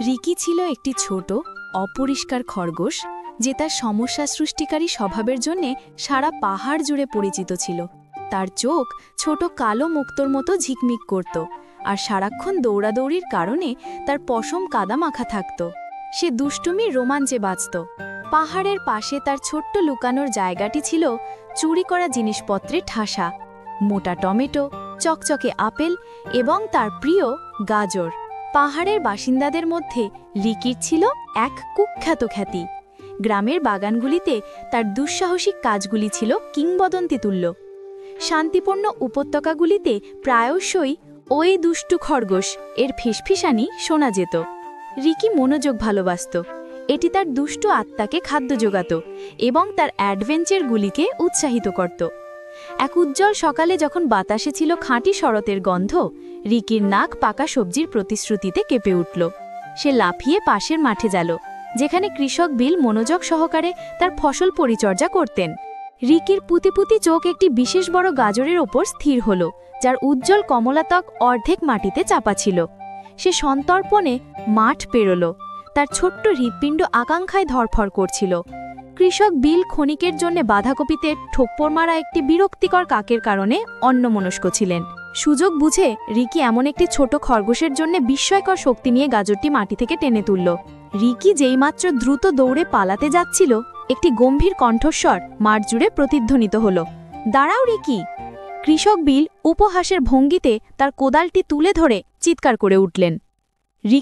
Ricky ছিল একটি ছোট অপরিষ্কার খরগোশ যে তার সমস্যা সৃষ্টিকারী স্বভাবের জন্য সারা পাহাড় জুড়ে পরিচিত ছিল। তার চোখ ছোট কালো মুক্তোর মতো ঝিকমিক করত আর সারাক্ষণ দৌড়াদৌড়ির কারণে তার পশম কাদামাখা থাকত। সে দুষ্টুমির রোমাঞ্চে বাঁচত। পাহাড়ের পাশে তার ছোট্ট লুকানোর জায়গাটি ছিল চুরি করা জিনিসপত্রে ঠাসা, মোটা টমেটো, চকচকে আপেল এবং তার প্রিয় গাজর। পাহাড়ের বাসিন্দাদের মধ্যে রিকির ছিল এক কুখ্যাত খ্যাতি। গ্রামের বাগানগুলিতে তার দুঃসাহসিক কাজগুলি ছিল কিংবদন্তিতুল্য। শান্তিপূর্ণ উপত্যকাগুলিতে প্রায়শই ওই দুষ্টু খরগোশ এর ফিসফিসানি শোনা যেত। রিকি মনোযোগ ভালোবাসত। এটি তার দুষ্টু আত্মাকে খাদ্য যোগাত এবং তার অ্যাডভেঞ্চারগুলিকে উৎসাহিত করত। এক উজ্জ্বল সকালে যখন বাতাসে ছিল খাঁটি শরতের গন্ধ, রিকির নাক পাকা সবজির প্রতিশ্রুতিতে কেঁপে উঠল। সে লাফিয়ে পাশের মাঠে গেল, যেখানে কৃষক বিল মনোযোগ সহকারে তার ফসল পরিচর্যা করতেন। রিকির পুতিপুতি চোখ একটি বিশেষ বড় গাজরের ওপর স্থির হল, যার উজ্জ্বল কমলাত্বক অর্ধেক মাটিতে চাপা ছিল। সে সন্তর্পণে মাঠ পেরোল, তার ছোট্ট হৃৎপিণ্ড আকাঙ্ক্ষায় ধরফড় করছিল। কৃষক বিল ক্ষণিকের জন্য বাঁধাকপিতে ঠোপ্পর মারা একটি বিরক্তিকর কাকের কারণে অন্যমনস্ক ছিলেন। সুযোগ বুঝে রিকি এমন একটি ছোট খরগোশের জন্য বিস্ময়কর শক্তি নিয়ে গাজরটি মাটি থেকে টেনে তুলল। রিকি যেইমাত্র দ্রুত দৌড়ে পালাতে যাচ্ছিল, একটি গম্ভীর কণ্ঠস্বর মাঠ জুড়ে প্রতিধ্বনিত হল, "দাঁড়াও রিকি!" কৃষক বিল উপহাসের ভঙ্গিতে তার কোদালটি তুলে ধরে চিৎকার করে উঠলেন। রিকি